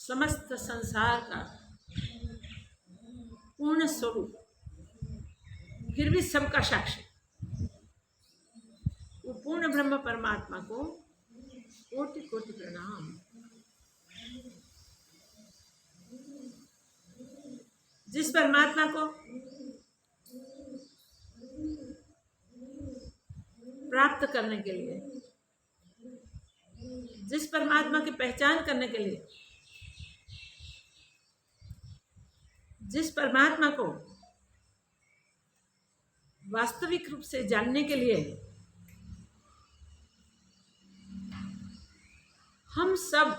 समस्त संसार का पूर्ण स्वरूप, फिर भी सबका साक्षी, वो पूर्ण ब्रह्म परमात्मा को कोटि कोटि प्रणाम। जिस परमात्मा को प्राप्त करने के लिए, जिस परमात्मा की पहचान करने के लिए, जिस परमात्मा को वास्तविक रूप से जानने के लिए हम सब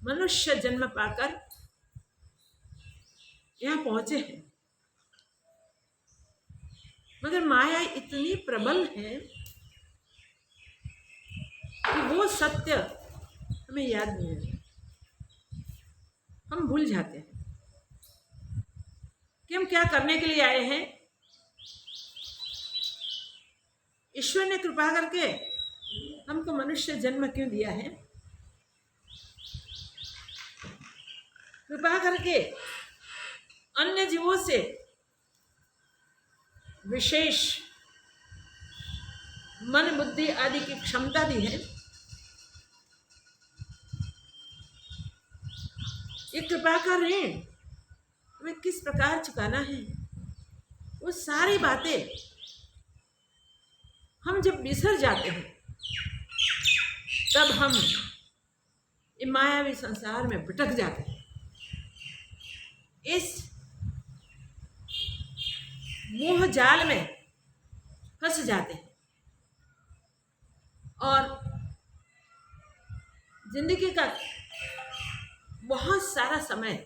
मनुष्य जन्म पाकर यहाँ पहुंचे हैं। मगर माया इतनी प्रबल है कि वो सत्य हमें याद नहीं रहता, हम भूल जाते हैं कि हम क्या करने के लिए आए हैं। ईश्वर ने कृपा करके हमको मनुष्य जन्म क्यों दिया है? कृपा करके अन्य जीवों से विशेष मन बुद्धि आदि की क्षमता दी है। ये कृपा का ऋण हमें किस प्रकार चुकाना है, वो सारी बातें हम जब बिसर जाते हैं तब हम ये मायावी संसार में भटक जाते हैं, इस मोह जाल में फंस जाते हैं और जिंदगी का बहुत सारा समय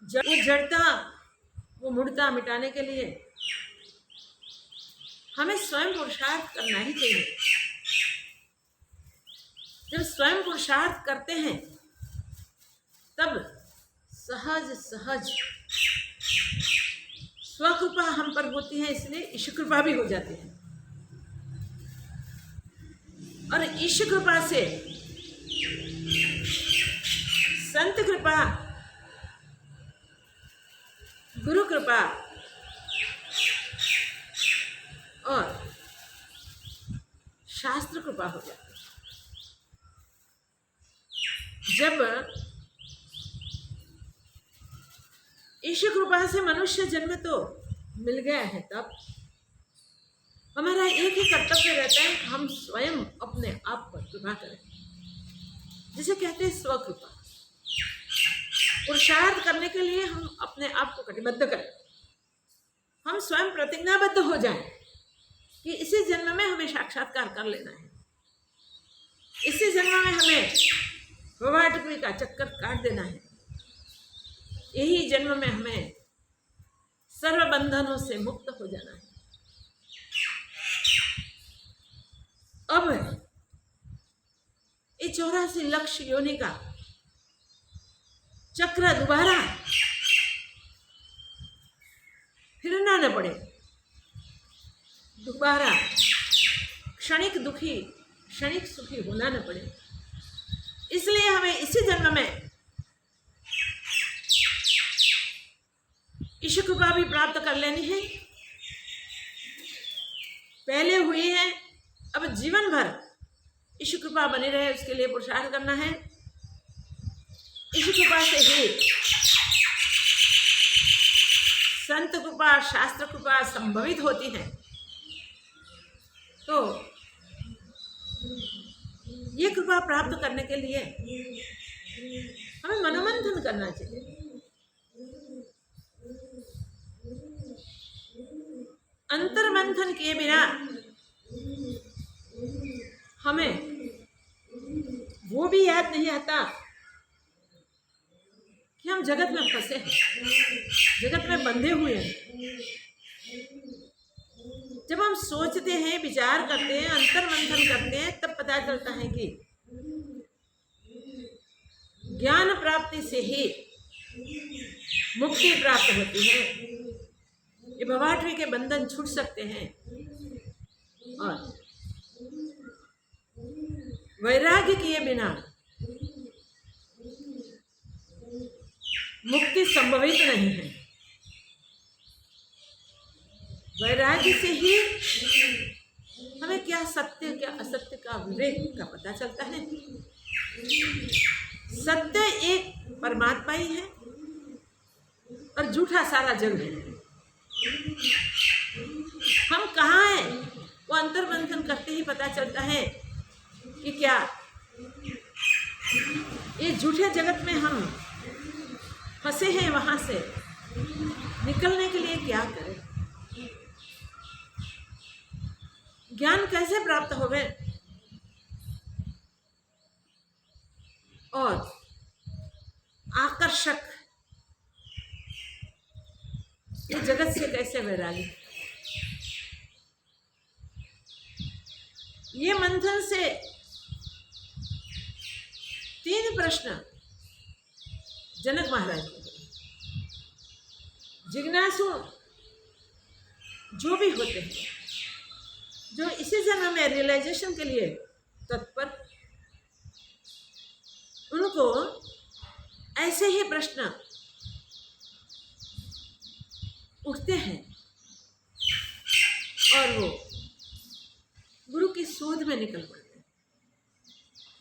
वो जड़ता वो मुड़ता मिटाने के लिए हमें स्वयं पुरुषार्थ करना ही चाहिए। जब स्वयं पुरुषार्थ करते हैं तब सहज सहज स्वकृपा हम पर होती है, इसलिए ईश कृपा भी हो जाती है। और ईश कृपा से संत कृपा, गुरु कृपा और शास्त्र कृपा हो जाती है। जब ईश कृपा से मनुष्य जन्म तो मिल गया है, तब हमारा एक ही कर्तव्य रहता है कि हम स्वयं अपने आप पर कृपा करें, जिसे कहते हैं स्वकृपा। पुरुषार्थ करने के लिए हम अपने आप को कटिबद्ध करें, हम स्वयं प्रतिज्ञाबद्ध हो जाएं कि इसी जन्म में हमें साक्षात्कार कर लेना है, इसी जन्म में हमें भवाटवी का चक्कर काट देना है, यही जन्म में हमें सर्व बंधनों से मुक्त हो जाना है। अब ये 84 लक्ष योनि का चक्र दोबारा फिरना न पड़े, दोबारा क्षणिक दुखी क्षणिक सुखी होना न पड़े, इसलिए हमें इसी जन्म में ईश कृपा भी प्राप्त कर लेनी है। पहले हुई है, अब जीवन भर ईश कृपा बनी रहे उसके लिए पुरुषार्थ करना है। ईश कृपा से ही संत कृपा शास्त्र कृपा संभवित होती है। तो ये कृपा प्राप्त करने के लिए हमें मनोमंथन करना चाहिए। अंतर्मंथन किए बिना हमें वो भी याद नहीं आता कि हम जगत में फंसे हैं, जगत में बंधे हुए हैं। जब हम सोचते हैं, विचार करते हैं, अंतर्मंथन करते हैं, तब पता चलता है कि ज्ञान प्राप्ति से ही मुक्ति प्राप्त होती है, ये भवाटवी के बंधन छूट सकते हैं और वैराग्य किए बिना मुक्ति संभवित नहीं है। वैराग्य से ही हमें क्या सत्य क्या असत्य का विवेक का पता चलता है। सत्य एक परमात्मा ही है और झूठा सारा जग है। हम कहाँ हैं वो अंतर्मंथन करते ही पता चलता है कि क्या ये झूठे जगत में हम फंसे हैं। वहां से निकलने के लिए क्या करें, ज्ञान कैसे प्राप्त होवे और आकर्षक ये जगत से कैसे वैरागी। ये मंथन से 3 प्रश्न जनक महाराज को। जिज्ञासु जो भी होते हैं, जो इसी जन्म में रियलाइजेशन के लिए तत्पर, उनको ऐसे ही प्रश्न उठते हैं और वो गुरु की शोध में निकल पड़ते हैं।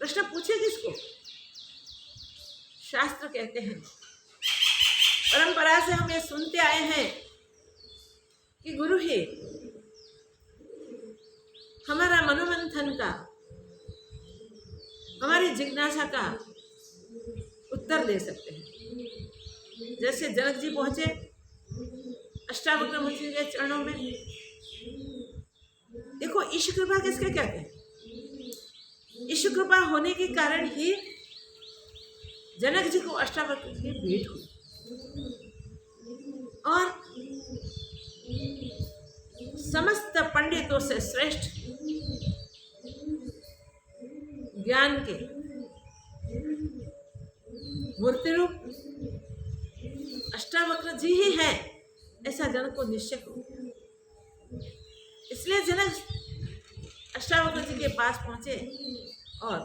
प्रश्न पूछे किसको? शास्त्र कहते हैं, परंपरा से हम ये सुनते आए हैं कि गुरु ही हमारा मनोमंथन का, हमारी जिज्ञासा का उत्तर दे सकते हैं। जैसे जनक जी पहुंचे अष्टावक्र मुनि के चरणों में। देखो ईश कृपा किसके कहते हैं? ईश कृपा होने के कारण ही जनक जी को अष्टावक्र की भेंट हुई और समस्त पंडितों से श्रेष्ठ ज्ञान के मूर्ति रूप अष्टावक्र जी ही है, ऐसा जनक को निश्चय हो। इसलिए जनक अष्टावक्र जी के पास पहुंचे और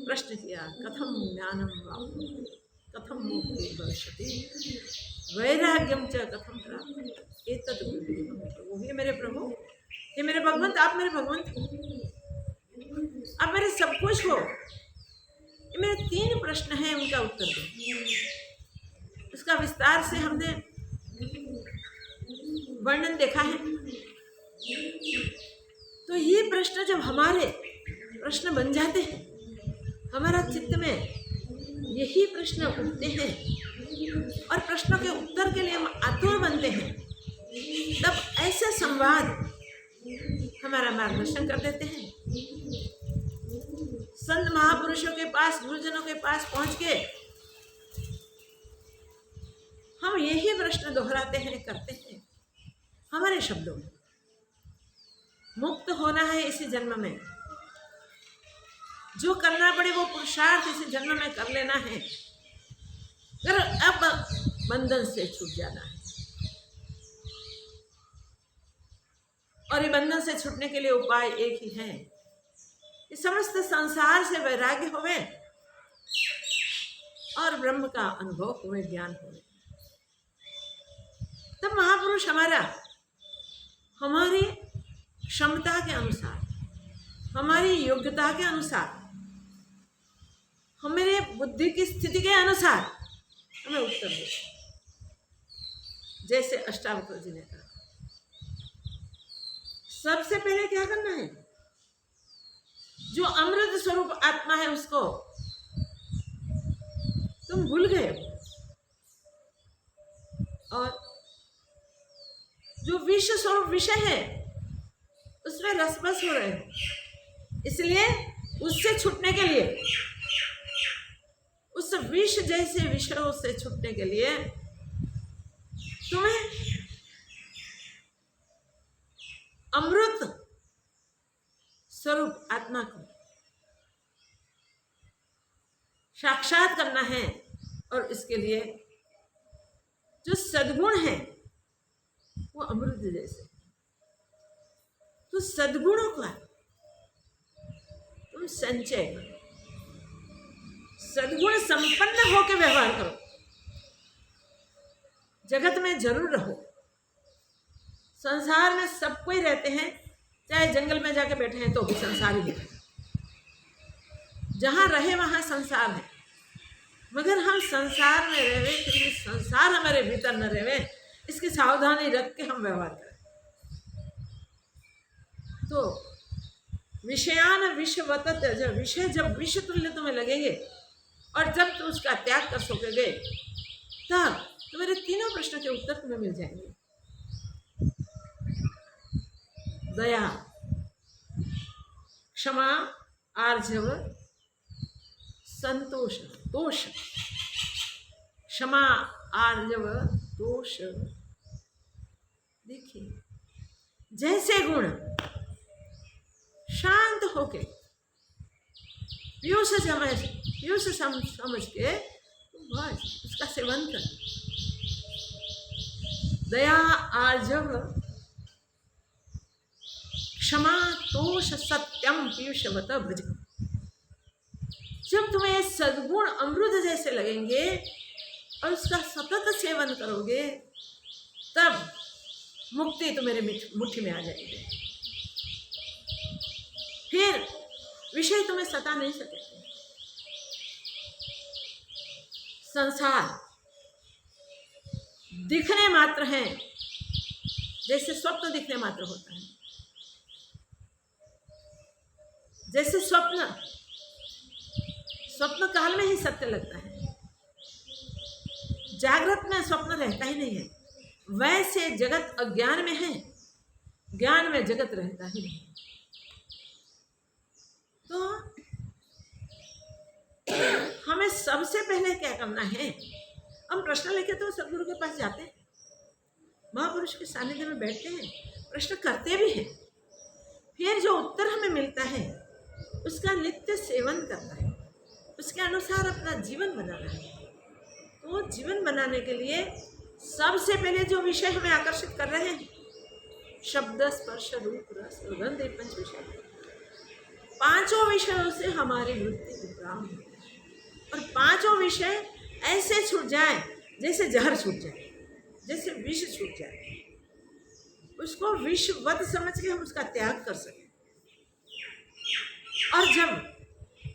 प्रश्न किया, कथम ज्ञानम वाप्नोति, कथम मुक्ति भविष्यति, वैराग्यम च कथम प्राप्त एतद् बुद्धिमं प्रभु। हे मेरे प्रभु, हे मेरे भगवंत, आप मेरे भगवंत हो, आप मेरे सब कुछ हो। ये मेरे 3 प्रश्न हैं, उनका उत्तर दो। इसका विस्तार से हमने वर्णन देखा है। तो ये प्रश्न जब हमारे प्रश्न बन जाते हैं, हमारा चित्त में यही प्रश्न उठते हैं और प्रश्नों के उत्तर के लिए हम आतुर बनते हैं, तब ऐसे संवाद हमारा मार्गदर्शन कर देते हैं। संत महापुरुषों के पास, गुरुजनों के पास पहुंच के हम यही प्रश्न दोहराते हैं, करते हैं हमारे शब्दों में। मुक्त होना है इसी जन्म में, जो करना पड़े वो पुरुषार्थ इसी जन्म में कर लेना है, अगर अब बंधन से छूट जाना है। और ये बंधन से छूटने के लिए उपाय एक ही है कि समस्त संसार से वैराग्य होवे और ब्रह्म का अनुभव होवे, ज्ञान होवे। तब महापुरुष हमारी क्षमता के अनुसार, हमारी योग्यता के अनुसार, हमारे बुद्धि की स्थिति के अनुसार हमें उत्तर दे। जैसे अष्टावक्र जी ने कहा, सबसे पहले क्या करना है? जो अमृत स्वरूप आत्मा है उसको तुम भूल गए और जो विश्व स्वरूप विषय है उसमें रसबस हो रहे हो। इसलिए उससे छूटने के लिए, उस विष जैसे विषयों से छूटने के लिए तुम्हें अमृत स्वरूप आत्मा को साक्षात करना है। और इसके लिए जो सद्गुण है वो अमृत जैसे, तो सद्गुणों का तुम संचय करो, सद्गुण संपन्न होकर व्यवहार करो। जगत में जरूर रहो। संसार में सब कोई रहते हैं, चाहे जंगल में जाके बैठे हैं तो भी संसार ही है। जहाँ रहे वहाँ संसार है, मगर हम संसार में रहे फिर भी संसार हमारे भीतर न रहे, इसकी सावधानी रख के हम व्यवहार करें। तो विषयान विषवत त्यज, विषय जब विष तुल्य तुम्हें लगेंगे और जब तुम उसका त्याग कर सकोगे तब तुम्हारे तीनों प्रश्नों के उत्तर तुम्हें मिल जाएंगे। दया, क्षमा, आर्जव, संतोष, तोष। क्षमा, आर्जव, तोष। देखिए, जैसे गुण शांत होके पीयूष समझ के बस उसका सेवन कर। दया, आर्जव, क्षमा, तोष, सत्यम, पीयूषवत भज। जब तुम्हें सद्गुण अमृत जैसे लगेंगे और उसका सतत सेवन करोगे तब मुक्ति तुम्हारे मुट्ठी में आ जाएगी। फिर विषय तुम्हें सता नहीं सकेंगे। संसार दिखने मात्र है, जैसे स्वप्न दिखने मात्र होता है। जैसे स्वप्न काल में ही सत्य लगता है, जागृत में स्वप्न रहता ही नहीं है। वैसे जगत अज्ञान में है, ज्ञान में जगत रहता ही नहीं। तो हमें सबसे पहले क्या करना है, हम प्रश्न लेके तो सदगुरु के पास जाते हैं, महापुरुष के सानिध्य में बैठते हैं, प्रश्न करते भी हैं। फिर जो उत्तर हमें मिलता है उसका नित्य सेवन करना है, उसके अनुसार अपना जीवन बनाना है। तो जीवन बनाने के लिए सबसे पहले जो विषय हमें आकर्षित कर रहे हैं, शब्द, स्पर्श, रूप, रस, गंध, ये 5 विषय, 5 विषयों से हमारी वृत्ति विभ्राम है। और 5 विषय ऐसे छूट जाए जैसे जहर छूट जाए, जैसे विष छूट जाए। उसको विषवत समझ के हम उसका त्याग कर सकें। और जब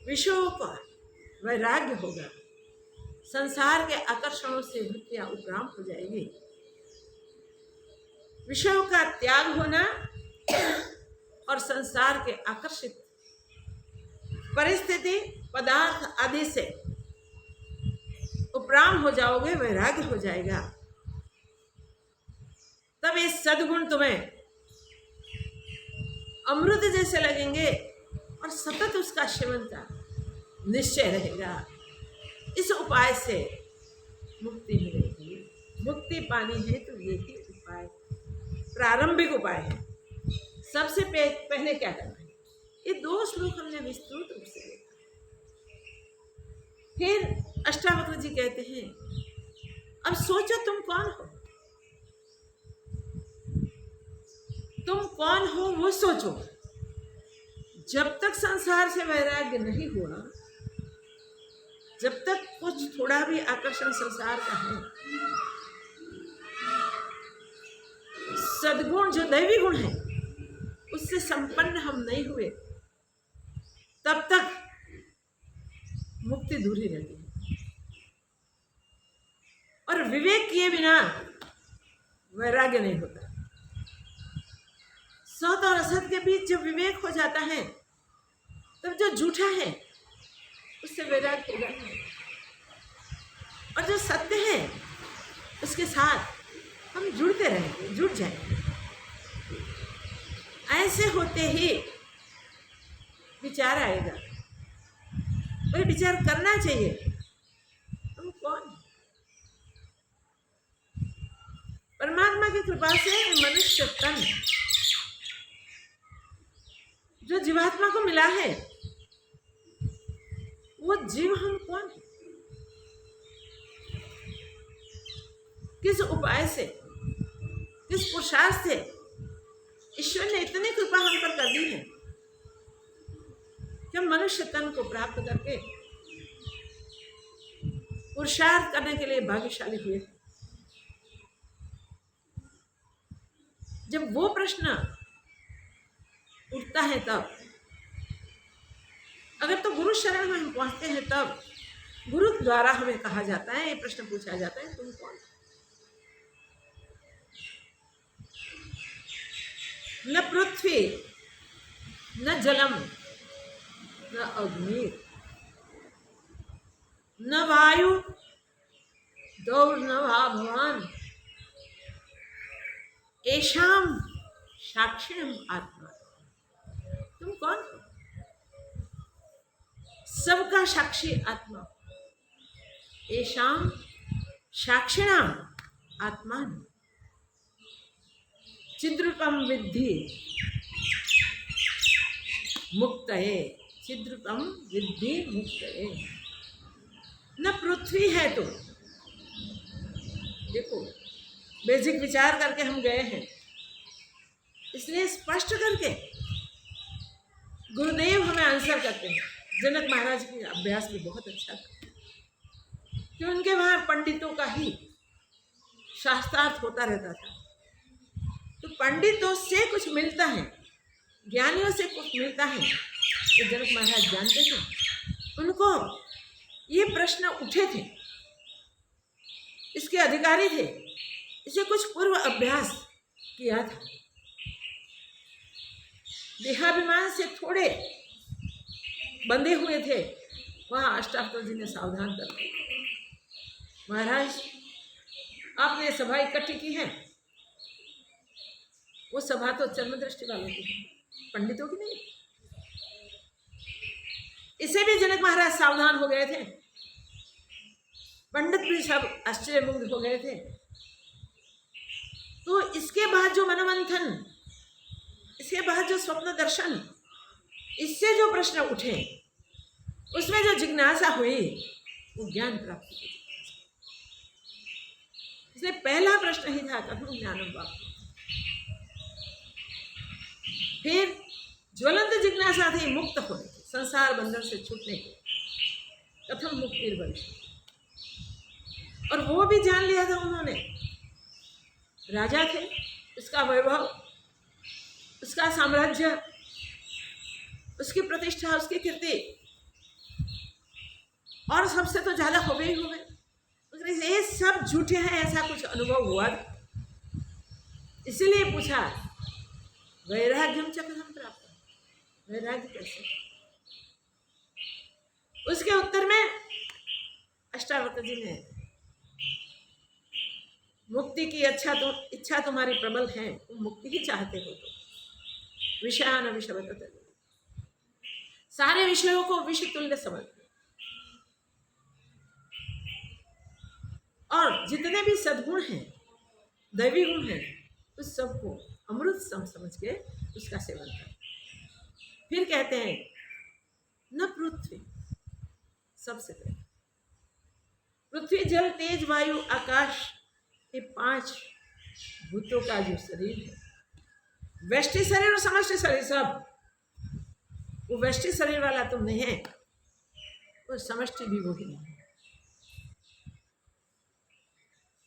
विषयों का वैराग्य होगा, संसार के आकर्षणों से वृत्तियां उपराम हो जाएगी। विषयों का त्याग होना और संसार के आकर्षित परिस्थिति, पदार्थ आदि से उपराम हो जाओगे, वैराग्य हो जाएगा। तब ये सद्गुण तुम्हें अमृत जैसे लगेंगे और सतत उसका सेवन का निश्चय रहेगा। इस उपाय से मुक्ति मिलेगी। मुक्ति पानी है तो ये ही उपाय प्रारंभिक उपाय है। सबसे पहले क्या करना है, ये 2 श्लोक हमने विस्तृत रूप से देखा। फिर अष्टावक्र जी कहते हैं, अब सोचो तुम कौन हो, तुम कौन हो वो सोचो। जब तक संसार से वैराग्य नहीं हुआ, जब तक कुछ थोड़ा भी आकर्षण संसार का है, सद्गुण जो दैवी गुण है उससे संपन्न हम नहीं हुए, तब तक मुक्ति दूर ही रहती है। और विवेक किए बिना वैराग्य नहीं होता। सत और असत के बीच जब विवेक हो जाता है, तब जो झूठा है उससे वैराग्य होगा नहीं, और जो सत्य है उसके साथ हम जुड़ते रहेंगे, जुड़ जाएंगे। ऐसे होते ही विचार आएगा, और विचार करना चाहिए हम कौन हैं। परमात्मा की कृपा से मनुष्य तन जो जीवात्मा को मिला है, वो जीव हम कौन है, किस उपाय से, किस पुरुषार्थ से ईश्वर ने इतनी कृपा हम पर कर दी है कि हम मनुष्य तन को प्राप्त करके पुरुषार्थ करने के लिए भाग्यशाली हुए। जब वो प्रश्न उठता है तब, अगर तो गुरु शरण में हम पहुंचते हैं तब गुरु द्वारा हमें कहा जाता है, ये प्रश्न पूछा जाता है, तुम कौन? न पृथ्वी न जलम न अग्नि न वायु दौर्नवा भवान एशाम साक्षिणम आत्मा। तुम कौन हो? सबका साक्षी आत्मा। एशाम साक्षिणाम आत्मा चिद्रूपम विद्धि मुक्तये। चिद्रूपम विद्धि मुक्तये। न पृथ्वी है तो, देखो बेसिक विचार करके हम गए हैं, इसलिए स्पष्ट करके गुरुदेव हमें आंसर करते हैं। जनक महाराज की अभ्यास भी बहुत अच्छा था कि उनके वहाँ पंडितों का ही शास्त्रार्थ होता रहता था। तो पंडितों से कुछ मिलता है, ज्ञानियों से कुछ मिलता है, तो जनक महाराज जानते थे। उनको ये प्रश्न उठे थे, इसके अधिकारी थे, इसे कुछ पूर्व अभ्यास किया था। देहाभिमान से थोड़े बंधे हुए थे, वहाँ अष्टावक्र जी ने सावधान कर दिया, महाराज आपने सभा इकट्ठी की है, वो सभा तो चर्म दृष्टि वालों की है, पंडितों की नहीं। इसे भी जनक महाराज सावधान हो गए थे, पंडित भी सब आश्चर्यमुग्ध हो गए थे। तो इसके बाद जो मनोमंथन, इसके बाद जो स्वप्न दर्शन, इससे जो प्रश्न उठे, उसमें जो जिज्ञासा हुई, वो ज्ञान प्राप्ति की जिज्ञासा। इसलिए पहला प्रश्न ही था कथम ज्ञानम वाप्यते। फिर ज्वलंत जिज्ञासा थी मुक्त होने की, संसार बंधन से छूटने की, कथम मुक्ति भविष्य। और वो भी जान लिया था उन्होंने, राजा थे, उसका वैभव, उसका साम्राज्य, उसकी प्रतिष्ठा, उसकी कीर्ति, और सबसे तो ज्यादा हो गई हो गए। ये सब झूठे हैं, ऐसा कुछ अनुभव हुआ। इसीलिए पूछा वैराग्यम च कथम प्राप्त, वैराग्य कैसे? उसके उत्तर में अष्टावक्र जी ने, मुक्ति की इच्छा तुम्हारी प्रबल है, तुम मुक्ति ही चाहते हो तो विषयान विषवत, सारे विषयों को विष तुल्य समझ, और जितने भी सद्गुण हैं, दैवी गुण हैं, उस सबको अमृत सम समझ के उसका सेवन कर। फिर कहते हैं न पृथ्वी, सबसे पहले पृथ्वी जल तेज वायु आकाश, ये 5 भूतों का जो शरीर है, व्यष्टि शरीर और समष्टि शरीर, सब वो व्यष्टि शरीर वाला तुम नहीं है, वो समष्टि भी वो ही नहीं है।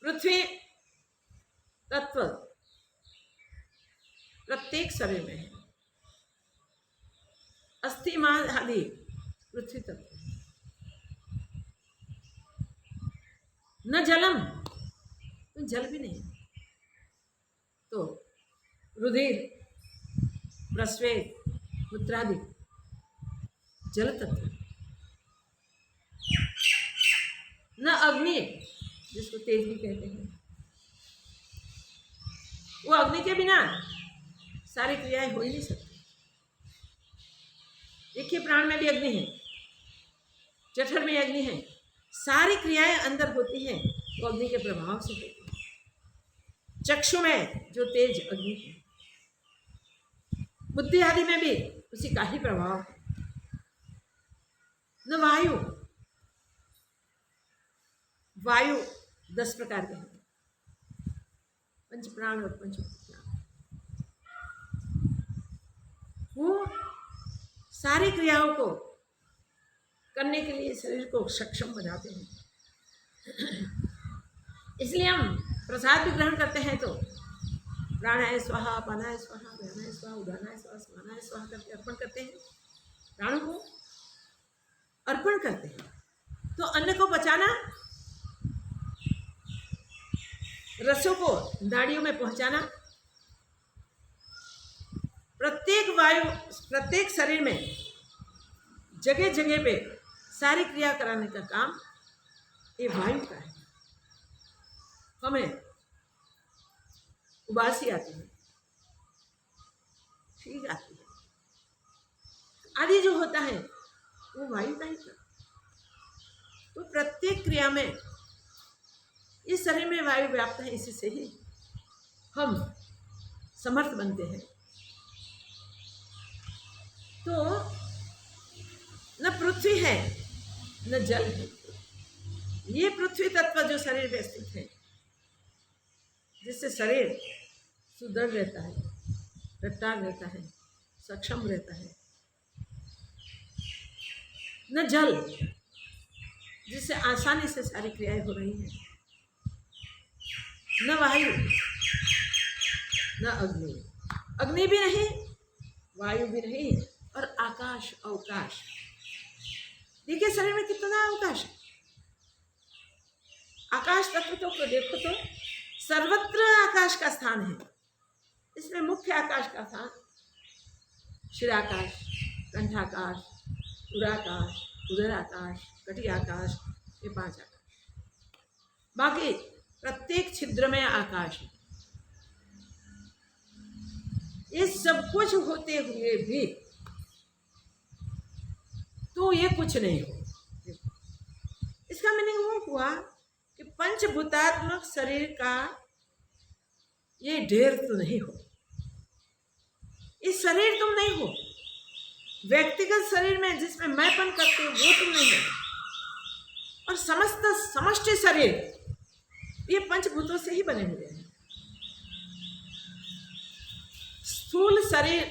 पृथ्वी तत्व प्रत्येक शरीर में है, अस्थि मांस आदि पृथ्वी तत्व। न जलम, तो जल भी नहीं, तो रुधिर प्रस्वेद मूत्रादि जल तत्व। न अग्नि, जिसको तेज भी कहते हैं, वो अग्नि के बिना सारी क्रियाएं हो ही नहीं सकती। देखिए प्राण में भी अग्नि है, जठर में अग्नि है, सारी क्रियाएं अंदर होती हैं वो अग्नि के प्रभाव से होती है। चक्षु में जो तेज अग्नि है, बुद्धि आदि में भी उसी का ही प्रभाव है। न वायु, वायु 10 प्रकार के हैं, पंच प्राण और पंच प्राण, वो सारी क्रियाओं को करने के लिए शरीर को सक्षम बनाते हैं। इसलिए हम प्रसाद भी ग्रहण करते हैं तो प्राणाय स्वाहा, अपानाय स्वाहा, व्यानाय स्वाहा, उदानाय स्वाहा, समानाय स्वाहा करके अर्पण करते हैं, प्राणों को अर्पण करते हैं। तो अन्न को पचाना, रसों को नाड़ियों में पहुंचाना, प्रत्येक वायु, प्रत्येक शरीर में जगह जगह पे सारी क्रिया कराने का काम ये वायु का है। हमें उबासी आती है, ठीक आती है, आदि जो होता है वो वायु का ही था। तो प्रत्येक क्रिया में इस शरीर में वायु व्याप्त है, इसी से ही हम समर्थ बनते हैं। तो न पृथ्वी है न जल है, ये पृथ्वी तत्व जो शरीर में स्थित है, जिससे शरीर सुदृढ़ रहता है, रट्टार रहता है, सक्षम रहता है। न जल, जिससे आसानी से सारी क्रियाएं हो रही हैं। न वायु, न अग्नि, अग्नि भी नहीं, वायु भी नहीं, और आकाश, अवकाश। देखिए शरीर में कितना अवकाश है। आकाश तत्व को देखो तो सर्वत्र आकाश का स्थान है। इसमें मुख्य आकाश का स्थान शिराकाश, कंठाकाश, उराकाश, उदराकाश, कटियाकाश, ये 5 आकाश। बाकी प्रत्येक छिद्र में आकाश है। ये सब कुछ होते हुए भी तो ये कुछ नहीं हो। इसका मीनिंग वो हुआ कि पंचभूतात्मक शरीर का ये ढेर तो नहीं हो, इस शरीर तुम नहीं हो। व्यक्तिगत शरीर में जिसमें मैंपन करते हो वो तुम नहीं हो, और समस्त समष्टि शरीर ये पंचभूतों से ही बने हुए हैं। स्थूल शरीर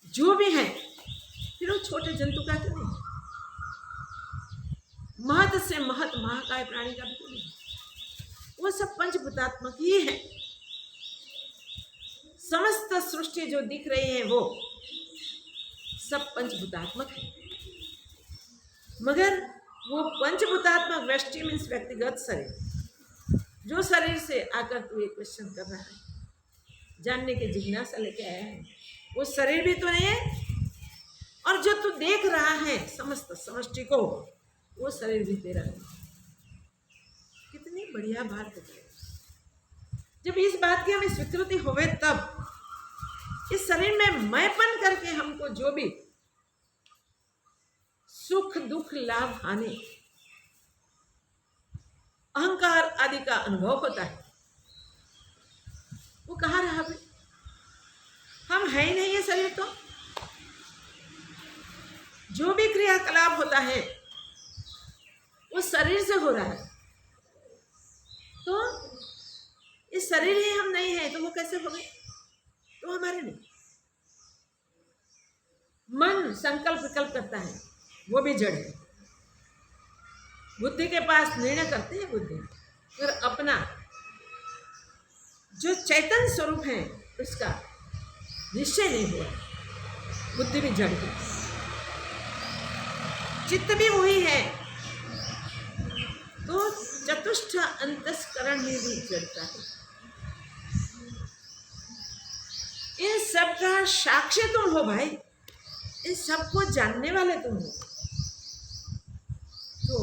जो भी है, फिर वो छोटे जंतु का तो नहीं, महत से महत महाकाय प्राणी का भी तो नहीं, वो सब पंचभूतात्मक ही है। समस्त सृष्टि जो दिख रही है वो सब पंचभूतात्मक है, मगर वो पंचभूतात्मक व्यष्टि मीन्स व्यक्तिगत शरीर, जो शरीर से आकर तू ये क्वेश्चन कर रहा है, जानने की जिज्ञासा लेके आया है, वो शरीर भी तो नहीं है। और जो तू देख रहा है समस्त समष्टि को, वो शरीर भी तेरा है। कितनी बढ़िया बात है। जब इस बात की हमें स्वीकृति होवे, तब इस शरीर में मैंपन करके हमको जो भी सुख दुख लाभ हानि अहंकार आदि का अनुभव होता है, वो कहाँ रहा भाई? हम है ही नहीं ये शरीर। तो जो भी क्रियाकलाप होता है वो शरीर से हो रहा है, तो इस शरीर ही हम नहीं है, तो वो कैसे हो गए? तो हमारे नहीं। मन संकल्प विकल्प करता है, वो भी जड़ है। बुद्धि के पास निर्णय करती है बुद्धि, पर अपना जो चैतन्य स्वरूप है उसका निश्चय नहीं हुआ। बुद्धि भी जड़ है, चित्त भी वही है, तो चतुष्ट अंतस्करण में भी जड़ता है। इन सब का साक्षी तुम हो भाई, इन सबको जानने वाले तुम हो। तो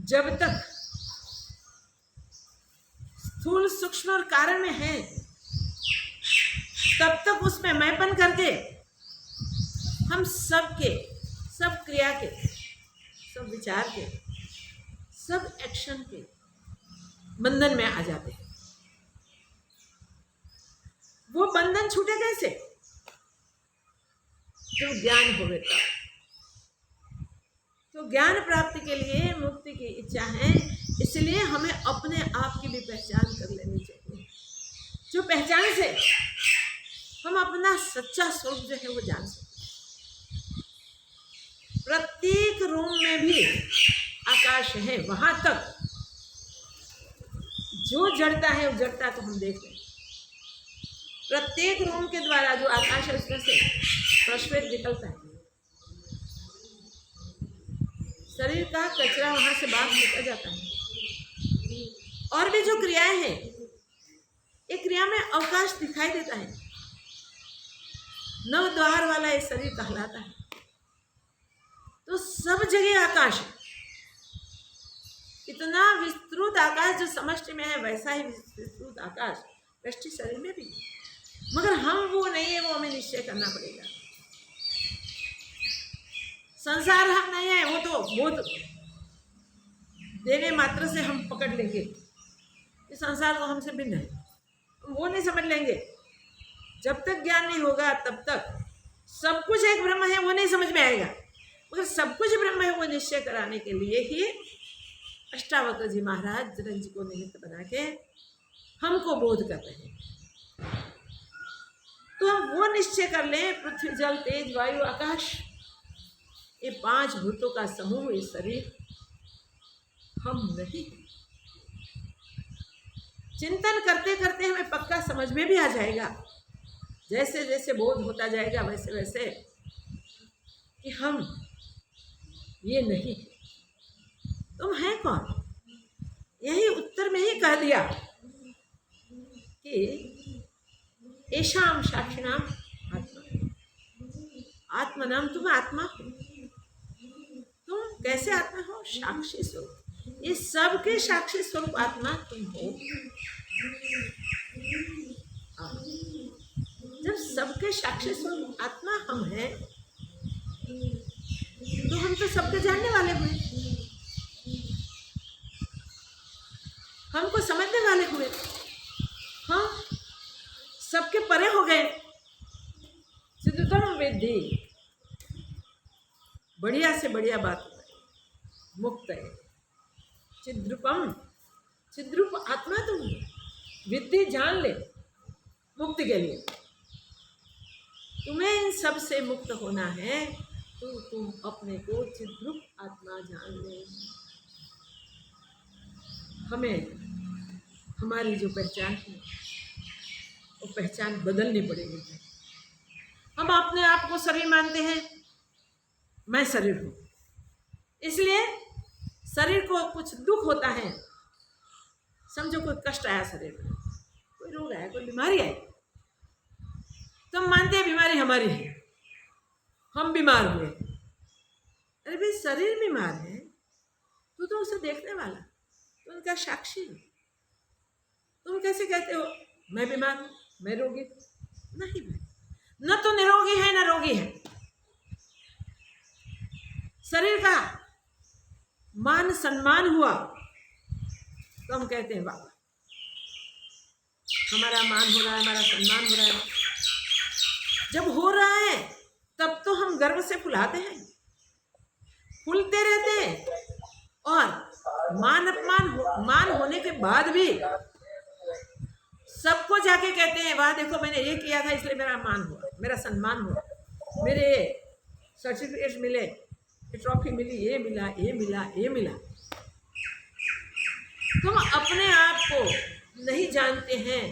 जब तक स्थूल सूक्ष्म और कारण में है, तब तक उसमें मैंपन करके हम सबके, सब क्रिया के, सब विचार के, सब एक्शन के बंधन में आ जाते हैं। वो बंधन छूटे कैसे? तो ज्ञान होवे तब। तो ज्ञान प्राप्ति के लिए मुक्ति की इच्छा है, इसलिए हमें अपने आप की भी पहचान कर लेनी चाहिए, जो पहचान से हम अपना सच्चा स्वरूप जो है वो जान सकते। प्रत्येक रूम में भी आकाश है, वहां तक जो जड़ता है वो जड़ता तो हम देख रहे हैं। प्रत्येक रूम के द्वारा जो आकाश है उसमें से प्रश्वेत निकलता है। शरीर का कचरा वहां से बाहर निकल जाता है। और भी जो क्रियाएं हैं, एक क्रिया में अवकाश दिखाई देता है। 9 द्वार वाला ये शरीर कहलाता है। तो सब जगह आकाश है। इतना विस्तृत आकाश जो समष्टि में है, वैसा ही विस्तृत आकाश व्यष्टि शरीर में भी है। मगर हम वो नहीं है, वो हमें निश्चय करना पड़ेगा। संसार हम नहीं है, वो तो बोध देने मात्र से हम पकड़ लेंगे। इस संसार तो हमसे भिन्न है, वो नहीं समझ लेंगे। जब तक ज्ञान नहीं होगा तब तक सब कुछ एक ब्रह्म है वो नहीं समझ में आएगा। मगर सब कुछ ब्रह्म है वो निश्चय कराने के लिए ही अष्टावक्र जी महाराज जनक जी को निमित्त बना के हमको बोध कर रहे हैं। तो हम वो निश्चय कर लें, पृथ्वी जल तेज वायु आकाश, ये 5 भूतों का समूह, ये शरीर हम नहीं। चिंतन करते करते हमें पक्का समझ में भी आ जाएगा। जैसे जैसे बोध होता जाएगा वैसे वैसे कि हम ये नहीं। तुम हैं कौन? यही उत्तर में ही कह दिया कि ऐशाम साक्षिणाम आत्मा। आत्मा नाम तुम आत्मा हो। तुम कैसे आत्मा हो? साक्षी स्वरूप। ये सबके साक्षी स्वरूप आत्मा तुम हो। जब सबके साक्षी स्वरूप आत्मा हम हैं तो हम तो सबके जानने वाले हुए, हमको समझने वाले हुए। हाँ, सबके परे हो गए। सिद्धतम वेद्धी, बढ़िया से बढ़िया बात है, मुक्त है। चिद्रूपम, चिद्रूप आत्मा तुम विद्धि, जान ले मुक्ति के लिए। तुम्हें इन सब से मुक्त होना है तो तुम अपने को चिद्रूप आत्मा जान ले। हमें हमारी जो पहचान है वो पहचान बदलनी पड़ेगी। हम अपने आप को शरीर मानते हैं, मैं शरीर हूँ, इसलिए शरीर को कुछ दुख होता है, समझो कोई कष्ट आया शरीर में, कोई रोग आया, कोई बीमारी आई, तो हम मानते हैं बीमारी हमारी है, हम बीमार हुए। अरे भाई, शरीर बीमार है तो उसे देखने वाला, तो उनका साक्षी। तुम कैसे कहते हो मैं बीमार हूं, मैं रोगी? नहीं भाई, न तो निरोगी है न रोगी है। शरीर का मान सम्मान हुआ तो हम कहते हैं वाह, हमारा मान हो रहा है, हमारा सम्मान हो रहा है। जब हो रहा है तब तो हम गर्व से फुलाते हैं, फूलते रहते हैं। और मान होने के बाद भी सबको जाके कहते हैं वाह देखो मैंने ये किया था इसलिए मेरा मान हुआ, मेरा सम्मान हुआ, मेरे सर्टिफिकेट मिले, ये ट्रॉफी मिली, ये मिला, ये मिला, ये मिला। तुम अपने आप को नहीं जानते हैं,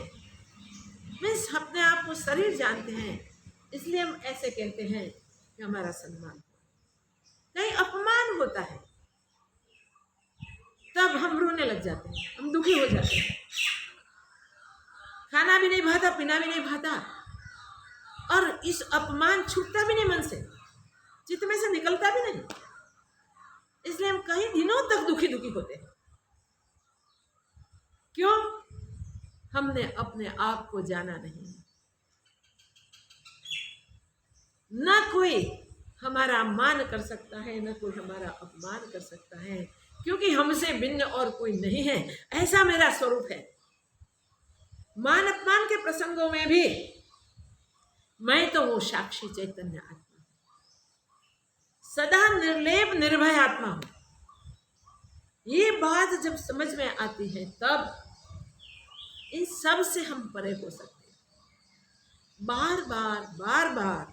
मीन्स अपने आप को शरीर जानते हैं, इसलिए हम ऐसे कहते हैं कि हमारा सम्मान। कहीं अपमान होता है तब हम रोने लग जाते हैं, हम दुखी हो जाते हैं। खाना भी नहीं भाता, पीना भी नहीं भाता, और इस अपमान छूटता भी नहीं मन से, चित्त में से निकलता भी नहीं, इसलिए हम कई दिनों तक दुखी दुखी होते हैं। क्यों? हमने अपने आप को जाना नहीं। न कोई हमारा मान कर सकता है, न कोई हमारा अपमान कर सकता है, क्योंकि हमसे भिन्न और कोई नहीं है। ऐसा मेरा स्वरूप है। मान अपमान के प्रसंगों में भी मैं तो वो साक्षी चैतन्य आत्मा, सदा निर्लेप निर्भय आत्मा हूं। ये बात जब समझ में आती है तब इन सब से हम परे हो सकते हैं। बार बार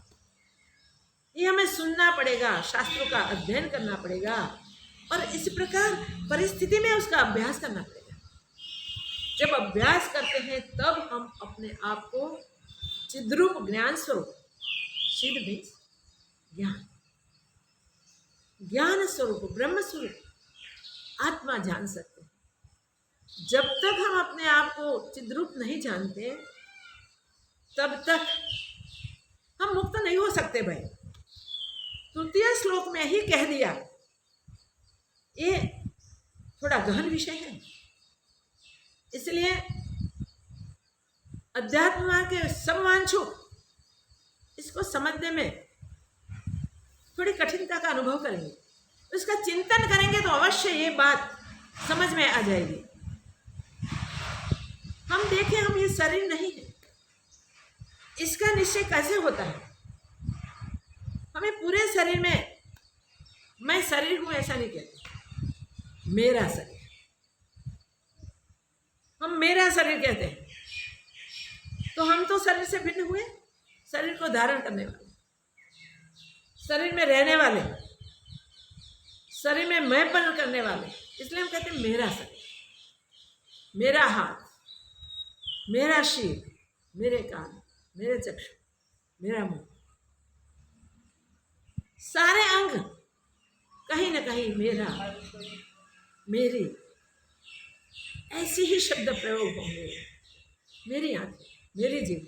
ये हमें सुनना पड़ेगा, शास्त्रों का अध्ययन करना पड़ेगा, और इस प्रकार परिस्थिति में उसका अभ्यास करना पड़ेगा। जब अभ्यास करते हैं तब हम अपने आप को चिद्रूप ज्ञान स्वरूप, चिद मीन्स ज्ञान, ज्ञान स्वरूप, ब्रह्म स्वरूप आत्मा जान सकते हैं। जब तक हम अपने आप को चिद्रूप नहीं जानते तब तक हम मुक्त नहीं हो सकते। भाई तृतीय श्लोक में ही कह दिया, ये थोड़ा गहन विषय है, इसलिए अध्यात्म के सब वांछुक इसको समझने में थोड़ी कठिनता का अनुभव करेंगे, उसका चिंतन करेंगे तो अवश्य ये बात समझ में आ जाएगी। हम देखें, हम ये शरीर नहीं है, इसका निश्चय कैसे होता है? हमें पूरे शरीर में मैं शरीर हूं ऐसा नहीं कहते, मेरा शरीर, हम मेरा शरीर कहते हैं। तो हम तो शरीर से भिन्न हुए, शरीर को धारण करने वाले, शरीर में रहने वाले, शरीर में मैंपन करने वाले, इसलिए हम कहते हैं मेरा शरीर, मेरा हाथ, मेरा सिर, मेरे कान, मेरे चक्षु, मेरा मुंह, सारे अंग कहीं ना कहीं मेरा, मेरी, ऐसे ही शब्द प्रयोग होंगे। मेरी आंखें, मेरी जीभ,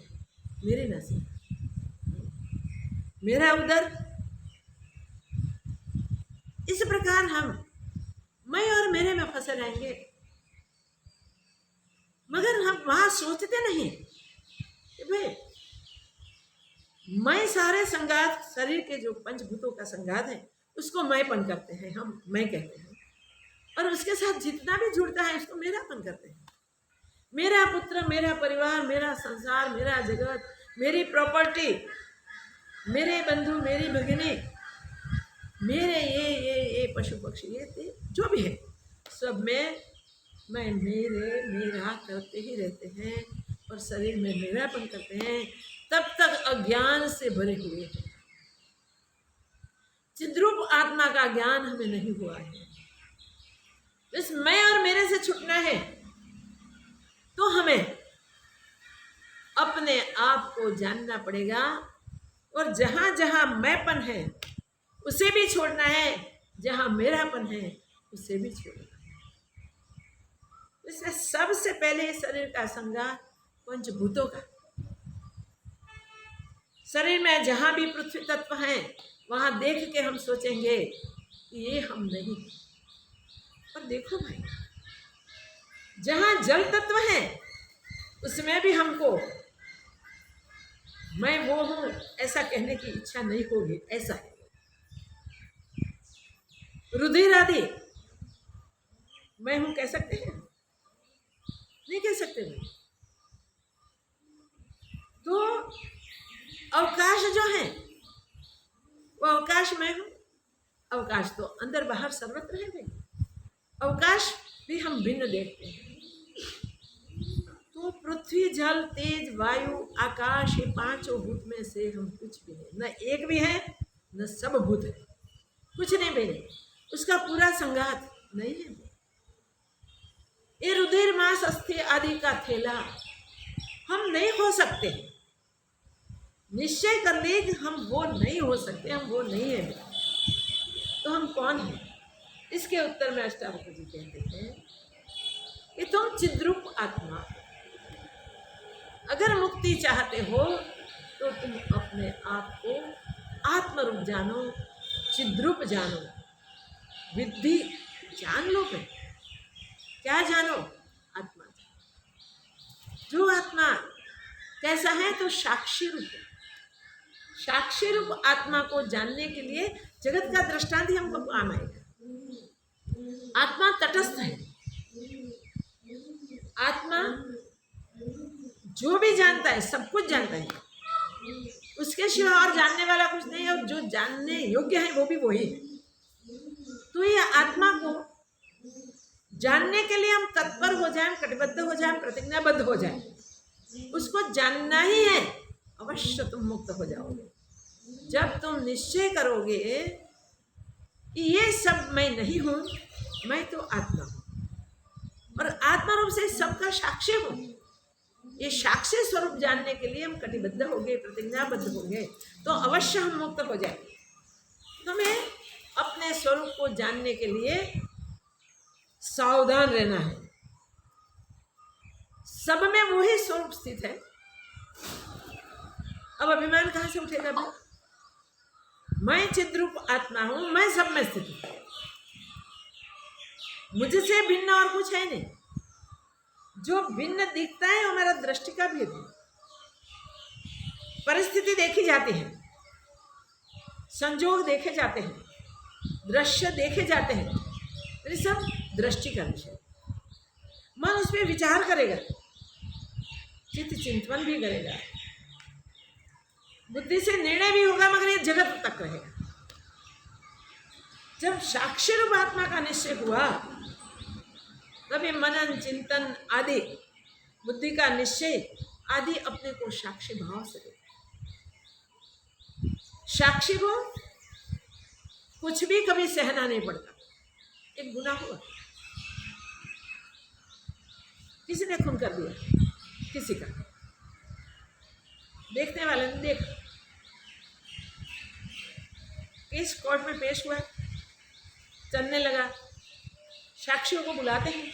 मेरी नसें, मेरा उदर, इस प्रकार हम मैं और मेरे में फंसे रहेंगे, मगर हम वहां सोचते नहीं कि भाई मैं सारे संगात, शरीर के जो पंचभूतों का संगात है उसको मैंपन करते हैं, हम मैं कहते हैं, और उसके साथ जितना भी जुड़ता है उसको मेरापन करते हैं। मेरा पुत्र, मेरा परिवार, मेरा संसार, मेरा जगत, मेरी प्रॉपर्टी, मेरे बंधु, मेरी भगिनी, मेरे ये पशु पक्षी, ये जो भी है सब में मैं मेरे मेरा करते ही रहते हैं और शरीर में मेरापन करते हैं, तब तक अज्ञान से भरे हुए हैं। चिद्रूप आत्मा का ज्ञान हमें नहीं हुआ है। इस मैं और मेरे से छूटना है तो हमें अपने आप को जानना पड़ेगा, और जहाँ जहाँ मैंपन है उसे भी छोड़ना है, जहाँ मेरापन है उसे भी छोड़ना है। इसलिए सबसे पहले शरीर का संगार पंचभूतों का, शरीर में जहाँ भी पृथ्वी तत्व हैं वहाँ देख के हम सोचेंगे कि ये हम नहीं। और देखो भाई, जहाँ जल तत्व है उसमें भी हमको मैं वो हूँ ऐसा कहने की इच्छा नहीं होगी, ऐसा है। रुधिर आदि मैं हूँ कह सकते हैं? नहीं कह सकते भाई। तो अवकाश जो है वो अवकाश मैं हूँ, अवकाश तो अंदर बाहर सर्वत्र है भाई। अवकाश भी हम भिन्न देखते हैं। तो पृथ्वी, जल, तेज, वायु, आकाश, ये पांचों भूत में से हम कुछ भी नहीं, न एक भी है न सब भूत है, कुछ नहीं बने, उसका पूरा संघात नहीं है। ये रुधिर, मांस, अस्थि आदि का थैला हम नहीं हो सकते। निश्चय कर ले कि हम वो नहीं हो सकते, हम वो नहीं है, तो हम कौन हैं? इसके उत्तर में अष्टावक्र जी कहते हैं कि तुम चिद्रूप आत्मा, अगर मुक्ति चाहते हो तो तुम अपने आप को आत्मरूप जानो, चिद्रूप जानो, विद्धि जान लो। भाई क्या जानो? आत्मा जानो। जो आत्मा कैसा है तो साक्षी रूप है। साक्षी रूप आत्मा को जानने के लिए जगत का दृष्टांत ही हमको काम आएगा। आत्मा तटस्थ है, आत्मा जो भी जानता है सब कुछ जानता है, उसके सिवा और जानने वाला कुछ नहीं है, और जो जानने योग्य है वो भी वही है। तो ये आत्मा को जानने के लिए हम तत्पर हो जाएं, कटिबद्ध हो जाएं, प्रतिज्ञाबद्ध हो जाएं, उसको जानना ही है, अवश्य तुम मुक्त हो जाओगे। जब तुम निश्चय करोगे कि ये सब मैं नहीं हूं, मैं तो आत्मा हूं, और आत्मा रूप से सबका साक्षी हूँ। ये साक्षी स्वरूप जानने के लिए हम कटिबद्ध हो गए, प्रतिज्ञाबद्ध हो गए, तो अवश्य हम मुक्त हो जाएंगे। हमें अपने स्वरूप को जानने के लिए सावधान रहना है। सब में वही स्वरूप स्थित है। अब अभिमान कहाँ से उठेगा भाई? मैं चिद्रूप आत्मा हूं, मैं सब में स्थित हूं, मुझसे भिन्न और कुछ है नहीं। जो भिन्न दिखता है वो मेरा दृष्टि का भेद है। परिस्थिति देखी जाती है, संजोग देखे जाते हैं, दृश्य देखे जाते हैं, ये सब दृष्टि का विषय। मन उस पर विचार करेगा, चित्त चिंतन भी करेगा, बुद्धि से निर्णय भी होगा, मगर ये जगत तक रहेगा। जब साक्षी रूप आत्मा का निश्चय हुआ, तब ये मनन चिंतन आदि, बुद्धि का निश्चय आदि अपने को साक्षी भाव से देगा। साक्षी को कुछ भी कभी सहना नहीं पड़ता। एक गुनाह हुआ, किसी ने खून कर दिया किसी का, देखने वाले ने देखा, केस कोर्ट में पेश हुआ, चलने लगा, साक्षियों को बुलाते हैं,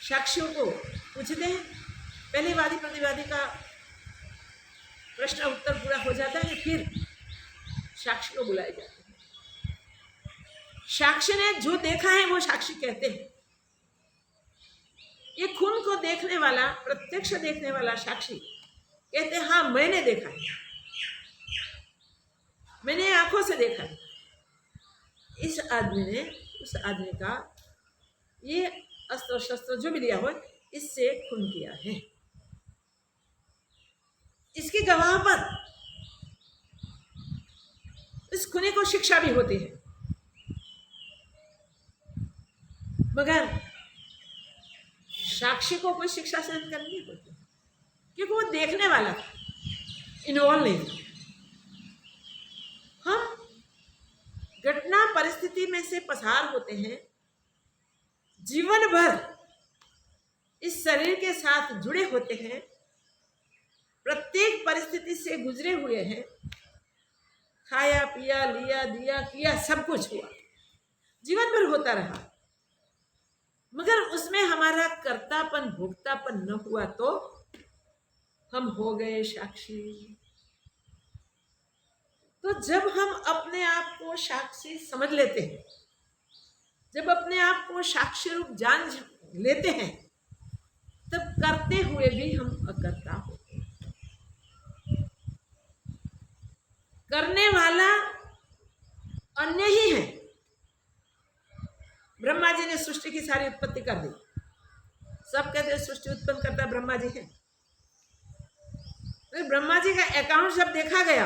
साक्षियों को पूछते हैं, पहले वादी प्रतिवादी का प्रश्न उत्तर पूरा हो जाता है, फिर साक्षी को बुलाए जाते हैं। साक्षी ने जो देखा है वो साक्षी कहते हैं। ये खून को देखने वाला, प्रत्यक्ष देखने वाला साक्षी कहते हैं हाँ मैंने देखा है, मैंने आंखों से देखा है, इस आदमी ने उस आदमी का ये अस्त्र शस्त्र जो भी दिया हो इससे खून किया है। इसकी गवाह पर इस खूनी को शिक्षा भी होती है, मगर साक्षी को कोई शिक्षा सहन करनी नहीं पड़ती, क्योंकि वो देखने वाला था, इन्वॉल्व नहीं था। हम घटना परिस्थिति में से पसार होते हैं, जीवन भर इस शरीर के साथ जुड़े होते हैं, प्रत्येक परिस्थिति से गुजरे हुए हैं, खाया पिया लिया दिया किया सब कुछ हुआ, जीवन भर होता रहा, मगर उसमें हमारा कर्तापन भोक्तापन न हुआ तो हम हो गए साक्षी। तो जब हम अपने आप को साक्षी समझ लेते हैं, जब अपने आप को साक्षी रूप जान लेते हैं, तब करते हुए भी हम अकर्ता होते हैं। करने वाला अन्य ही है। ब्रह्मा जी ने सृष्टि की सारी उत्पत्ति कर दी, सब कहते हैं सृष्टि उत्पन्न करता ब्रह्मा जी है। तो ब्रह्मा जी का अकाउंट जब देखा गया,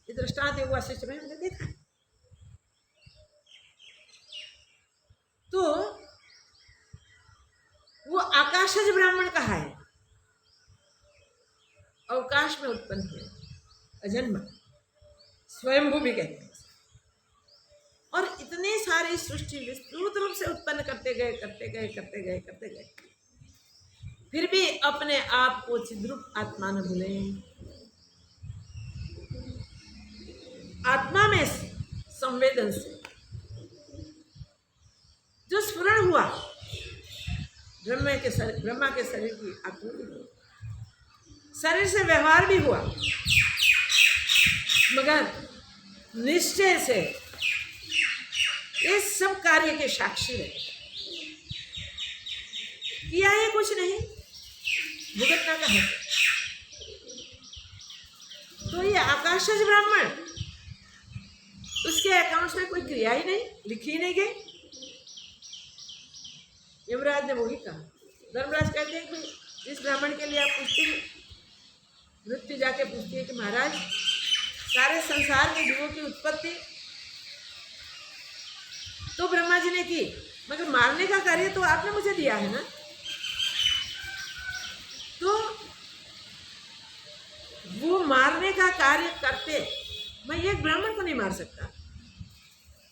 ये दृष्टांत योग वासिष्ठ में हमने देखा, तो वो आकाशज ब्राह्मण कहा है, अवकाश में उत्पन्न हुए, अजन्मा, स्वयंभू भी कहते हैं। और इतने सारी सृष्टि विस्तृत रूप से उत्पन्न करते गए करते गए करते गए करते गए, फिर भी अपने आप को चिद्रूप आत्मा न भूलें। आत्मा में संवेदन से जो स्फुरण हुआ, ब्रह्मा के शरीर की आकृति हुई, शरीर से व्यवहार भी हुआ, मगर निश्चय से इस सब कार्य के साक्षी रहे। किया है कुछ नहीं, भुगतना का है। तो ये आकाशज ब्राह्मण, उसके अकाउंट्स में कोई क्रिया ही नहीं, लिखी ही नहीं गई। यमराज ने वही कहा। धर्मराज कहते हैं कि जिस ब्राह्मण के लिए आप पूछते हैं, मृत्यु जाके पूछती है कि महाराज सारे संसार के जीवों की उत्पत्ति तो ब्रह्मा जी ने की, मगर मारने का कार्य तो आपने मुझे दिया है ना, तो वो मारने का कार्य करते मैं एक ब्राह्मण को नहीं मार सकता,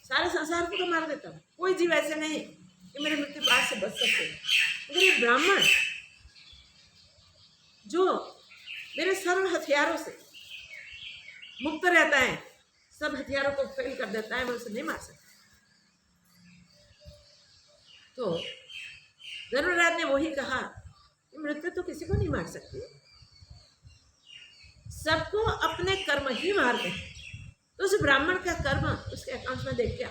सारे संसार को तो मार देता हूँ। कोई जीव ऐसे नहीं कि मेरे मृत्युपात से बच सकते हैं। मगर ये ब्राह्मण जो मेरे सर्व हथियारों से मुक्त रहता है, सब हथियारों को फेल कर देता है, मैं उसे नहीं मार सकता। तो धर्मराज ने वही कहा कि मृत्यु तो किसी को नहीं मार सकती, सबको अपने कर्म ही मारते हैं। तो उस ब्राह्मण का कर्म उसके अकाउंट में देख क्या,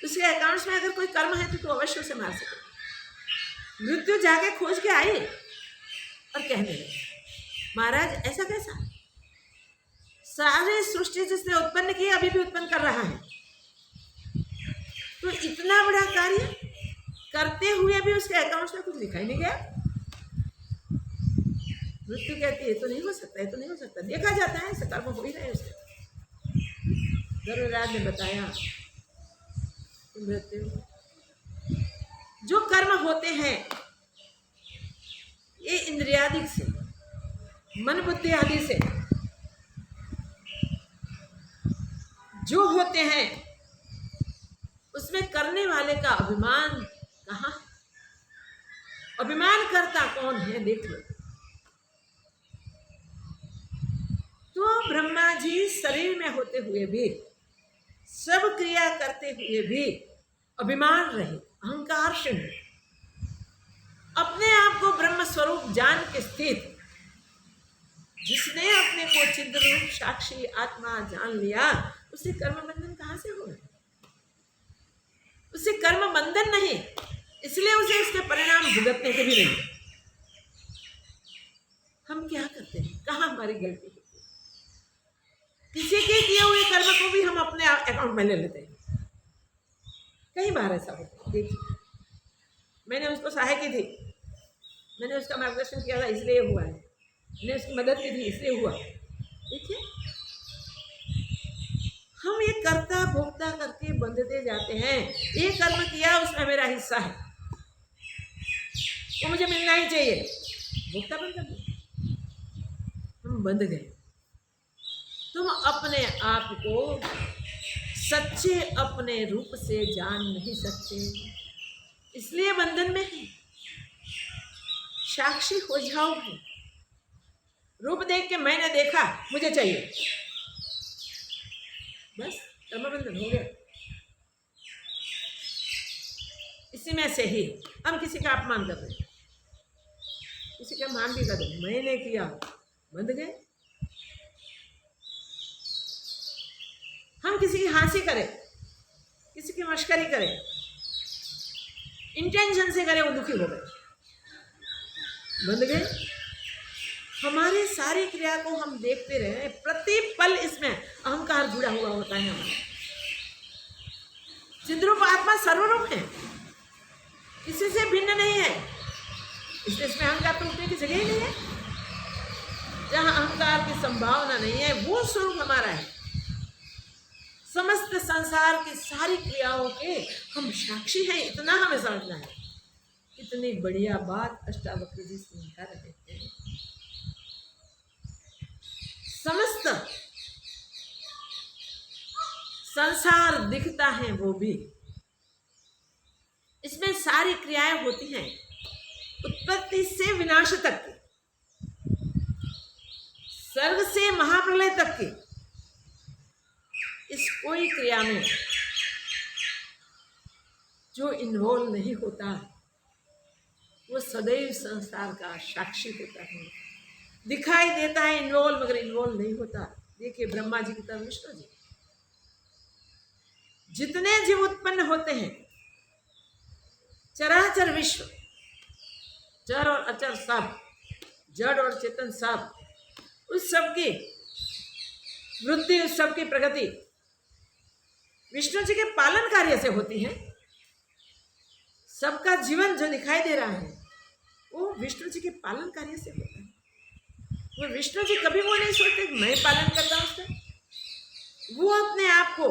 उसके अकाउंट में अगर कोई कर्म है तो अवश्य उसे मार सके। मृत्यु जाके खोज के आई और कहने लगे, महाराज ऐसा कैसा, सारी सृष्टि जिसने उत्पन्न की अभी भी उत्पन्न कर रहा है, तो इतना बड़ा कार्य करते हुए भी उसके अकाउंट में कुछ लिखा ही नहीं गया। मृत्यु कहती है तो नहीं हो सकता, है तो नहीं हो सकता, देखा जाता है ऐसे कर्म हो ही रहे उसके। धर्मराज ने बताया मृत्यु जो कर्म होते हैं ये इंद्रियादि से, मन बुद्धि आदि से जो होते हैं, उसमें करने वाले का अभिमान कहाँ, अभिमान करता कौन है देख लो। तो ब्रह्मा जी शरीर में होते हुए भी, सब क्रिया करते हुए भी अभिमान रहे, अहंकार से नहीं, अपने आप को ब्रह्म स्वरूप जान के स्थित, जिसने अपने को चिद रूप साक्षी आत्मा जान लिया, उसे कर्म बंधन कहाँ से होगा, उसे कर्म बंधन नहीं, इसलिए उसे उसके परिणाम भुगतने के भी नहीं। हम क्या करते हैं, कहाँ हमारी गलती होती है, किसी के किए हुए कर्म को भी हम अपने अकाउंट में ले लेते हैं। कई बार ऐसा होता है। देखिए, मैंने उसको सहायता की थी, मैंने उसका मार्गदर्शन किया था इसलिए हुआ है, मैंने उसकी मदद की थी इसलिए हुआ। देखिए, हम ये करता भोगता करके बंधते जाते हैं। ये कर्म किया उसमें मेरा हिस्सा है, वो मुझे मिलना ही चाहिए, भोगता बंद कर दिया, हम बंध गए। तुम अपने आप को सच्चे अपने रूप से जान नहीं सकते, इसलिए बंधन में है। साक्षी हो जाओ, रूप देख के मैंने देखा मुझे चाहिए, बस कर्म बंधन हो गया। इसी में से ही हम किसी का अपमान कर रहे हैं, किसी का मान भी कर रहे, मैंने किया, बंध गए। हम किसी की हंसी करें, किसी की मश्करी करें, इंटेंशन से करें, वो दुखी हो गए, बंध गए। हमारी सारी क्रिया को हम देखते रहे, प्रति पल इसमें अहंकार जुड़ा हुआ होता है हमारा। चिद्रूप आत्मा सर्वरूप है, किसी से भिन्न नहीं है, इसलिए इसमें अहंकार टूटने की जगह ही नहीं है। जहां अहंकार की संभावना नहीं है वो स्वरूप हमारा है। समस्त संसार की सारी क्रियाओं के हम साक्षी हैं, इतना हमें समझना है। कितनी बढ़िया बात अष्टावक्र जी समझा रहे हैं। समस्त संसार दिखता है वो भी, इसमें सारी क्रियाएं होती हैं, उत्पत्ति से विनाश तक की, सर्ग से महाप्रलय तक की। इस कोई क्रिया में जो इन्वॉल्व नहीं होता वो सदैव संसार का साक्षी होता है, दिखाई देता है इन्वॉल्व, मगर इन्वॉल्व नहीं होता। देखिए ब्रह्मा जी की तरह विष्णु जी, जितने जीव उत्पन्न होते हैं, चराचर विश्व, चर और अचर सब, जड़ और चेतन सब, उस सब की वृद्धि, उस सब की प्रगति विष्णु जी के पालन कार्य से होती है। सबका जीवन जो दिखाई दे रहा है वो विष्णु जी के पालन कार्य से होता है। वो विष्णु जी कभी वो नहीं सोचते कि मैं पालन करता हूं उसका, वो अपने आप को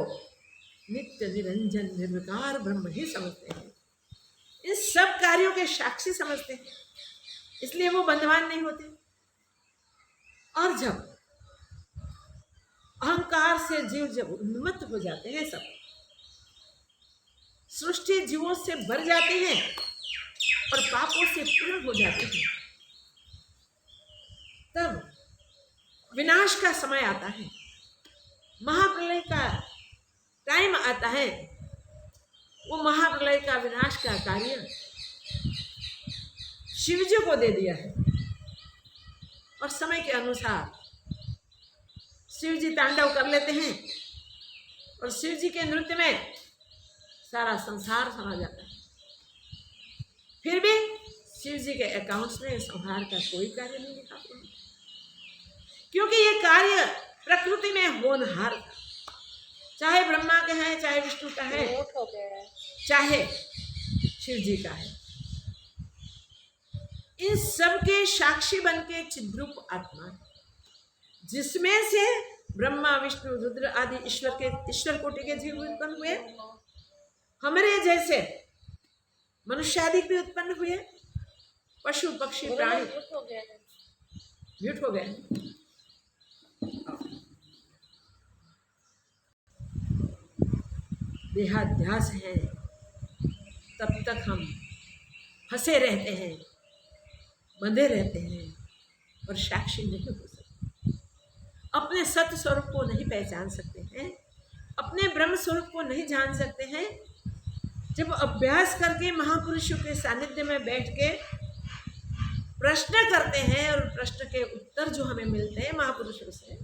नित्य निरंजन निर्विकार ब्रह्म ही समझते हैं, इन सब कार्यों के साक्षी समझते हैं, इसलिए वो बंधवान नहीं होते। और जब अहंकार से जीव जब उन्मत्त हो जाते हैं सब, सृष्टि जीवों से भर जाते हैं और पापों से पूर्ण हो जाते हैं, तब विनाश का समय आता है, महाप्रलय का टाइम आता है। वो महाप्रलय का विनाश का कार्य शिव जी को दे दिया है और समय के अनुसार शिव जी तांडव कर लेते हैं और शिव जी के नृत्य में सारा संसार समा जाता है। फिर भी शिव जी के अकाउंट्स में संहार का कोई कार्य नहीं दिखाते हैं, क्योंकि ये कार्य प्रकृति में होनहार था, चाहे ब्रह्मा का है, चाहे विष्णु का है, चाहे शिव जी का है। इन सब के साक्षी बन के चिद्रूप आत्मा है, जिसमें से ब्रह्मा विष्णु रुद्र आदि ईश्वर कोटि के जीव उत्पन्न हुए, हमारे जैसे मनुष्य आदि भी उत्पन्न हुए, पशु पक्षी प्राणी। म्यूट हो गए। देहाध्यास है, तब तक हम फंसे रहते हैं, बंधे रहते हैं और साक्षी नहीं हो सकते, अपने सत्य स्वरूप को नहीं पहचान सकते हैं, अपने ब्रह्म स्वरूप को नहीं जान सकते हैं। जब अभ्यास करके महापुरुषों के सानिध्य में बैठ के प्रश्न करते हैं और प्रश्न के उत्तर जो हमें मिलते हैं महापुरुषों से,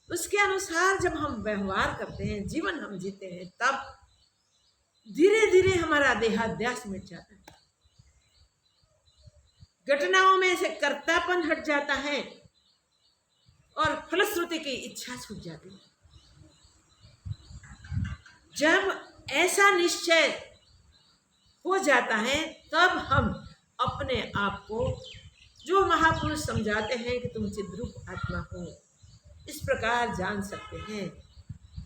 उसके अनुसार जब हम व्यवहार करते हैं, जीवन हम जीते हैं, तब धीरे धीरे हमारा देहाध्यास मिट जाता है, घटनाओं में से कर्तापन हट जाता है और फलश्रुति की इच्छा छूट जाती है। जब ऐसा निश्चय हो जाता है, तब हम अपने आप को, जो महापुरुष समझाते हैं कि तुम चिद्रूप आत्मा हो, इस प्रकार जान सकते हैं।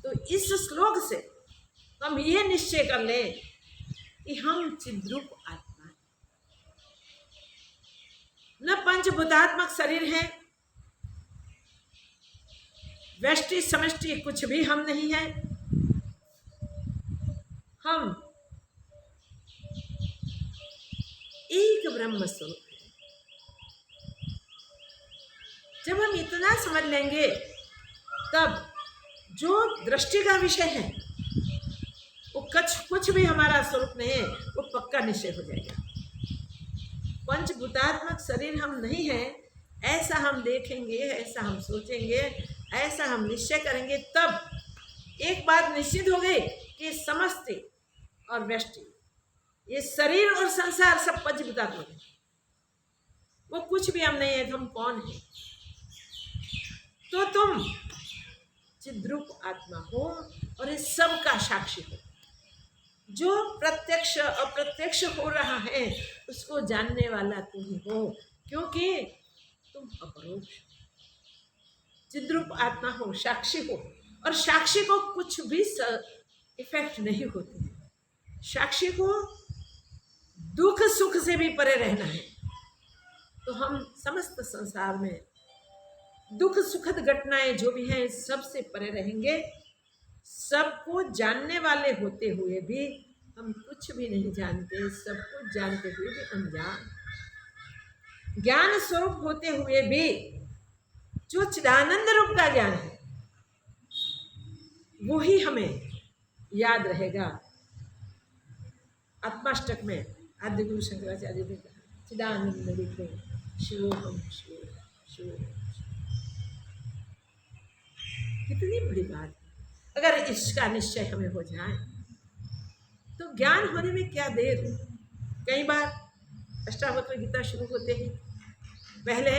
तो इस श्लोक से हम ये निश्चय कर लें कि हम चिद्रूप आत्मा हैं, न पंचभूतात्मक शरीर है, व्यष्टि समष्टि कुछ भी हम नहीं है, हम एक ब्रह्म स्वरूप है। जब हम इतना समझ लेंगे, तब जो दृष्टि का विषय है वो कुछ भी हमारा स्वरूप नहीं है, वो पक्का निश्चय हो जाएगा। पंचभूतात्मक शरीर हम नहीं है, ऐसा हम देखेंगे, ऐसा हम सोचेंगे, ऐसा हम निश्चय करेंगे, तब एक बात निश्चित हो गई कि समष्टि और व्यष्टि, ये शरीर और संसार सब पंचभूतात्मक है, वो कुछ भी हम नहीं है। तो हम कौन है? तो तुम चिद्रूप आत्मा हो और इस सब का साक्षी हो। जो प्रत्यक्ष अप्रत्यक्ष हो रहा है उसको जानने वाला तुम ही हो, क्योंकि तुम अपरोक्ष चिद्रूप आत्मा हो, साक्षी हो। और साक्षी को कुछ भी इफेक्ट नहीं होती है। साक्षी को दुख सुख से भी परे रहना है। तो हम समस्त संसार में दुख सुखद घटनाएं जो भी हैं सबसे परे रहेंगे। सबको जानने वाले होते हुए भी हम कुछ भी नहीं जानते, सब कुछ जानते हुए भी अनजान, ज्ञान स्वरूप होते हुए भी जो चिदानंद रूप का ज्ञान है वो ही हमें याद रहेगा। आत्माष्टक में आद्य गुरु शंकराचार्य ने कहा, चिदानंद लिखे शिवोहम शिव शिव। कितनी बड़ी बात है। अगर इसका निश्चय हमें हो जाए तो ज्ञान होने में क्या देर। कई बार अष्टावक्र गीता शुरू होते ही पहले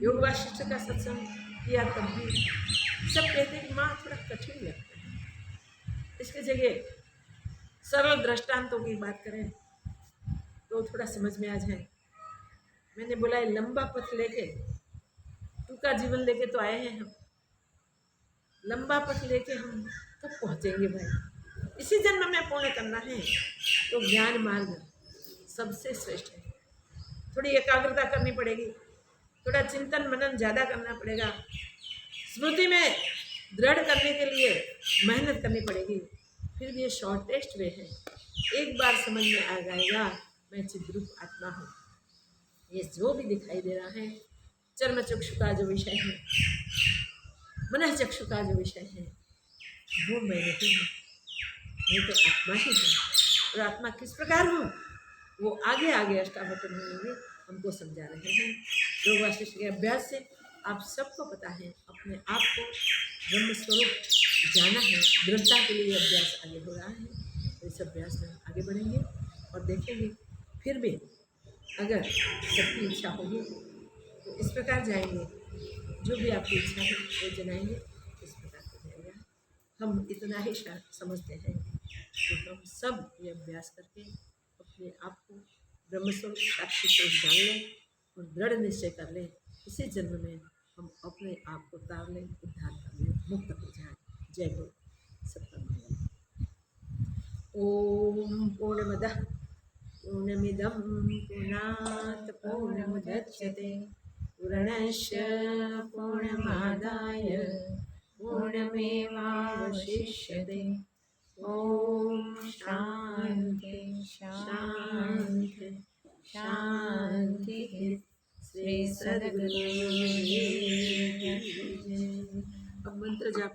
योग वासिष्ठ का सत्संग किया, तब भी सब कहते हैं कि माँ थोड़ा कठिन लगता है, इसके जगह सरल दृष्टांतों की बात करें तो थोड़ा समझ में आ जाए। मैंने बोला लंबा पथ लेके, तू का जीवन लेके तो आए हैं हम, लंबा पथ लेके हम कब पहुँचेंगे भाई? इसी जन्म में पूर्ण करना है तो ज्ञान मार्ग सबसे श्रेष्ठ है। थोड़ी एकाग्रता करनी पड़ेगी, थोड़ा चिंतन मनन ज़्यादा करना पड़ेगा, स्मृति में दृढ़ करने के लिए मेहनत करनी पड़ेगी। फिर भी ये शॉर्टेस्ट वे है एक बार समझ में आ जाएगा मैं चिद्रूप आत्मा हूँ। ये जो भी दिखाई दे रहा है चर्म चक्षु का जो विषय है, मन चक्षु का जो विषय है, वो मैं नहीं हूँ, मैं तो आत्मा ही हूँ। और आत्मा किस प्रकार हूँ वो आगे आगे अष्टावक्र में हमको समझा रहे हैं। योग वासिष्ठ के अभ्यास से आप सबको पता है अपने आप को ब्रह्म स्वरूप जाना है। दृढ़ता के लिए अभ्यास आगे हो रहा है, तो इस अभ्यास में आगे बढ़ेंगे और देखेंगे। फिर भी अगर सबकी इच्छा होगी तो इस प्रकार जाएंगे, जो भी आपकी इच्छा है वो जनाएंगे, इस प्रकार हो जाएगा। हम इतना ही समझते हैं कि हम सब ये अभ्यास करके अपने आप को ब्रह्मस्वरूप साक्षी को जान लें और दृढ़ निश्चय कर लें। इसी जन्म में हम अपने आप को तार लें, उद्धार कर लें, मुक्त हो जाएं। जय गुरु। सबका मंगल। ओम पूर्णमदः पूर्णमिदं पूर्णात् पूर्णमुदच्यते पूर्णस्य पूर्णमादाय पूर्णमेवावशिष्यते। ओम शांति शांति शांति। श्री सद्गुरु। अब मंत्र जाप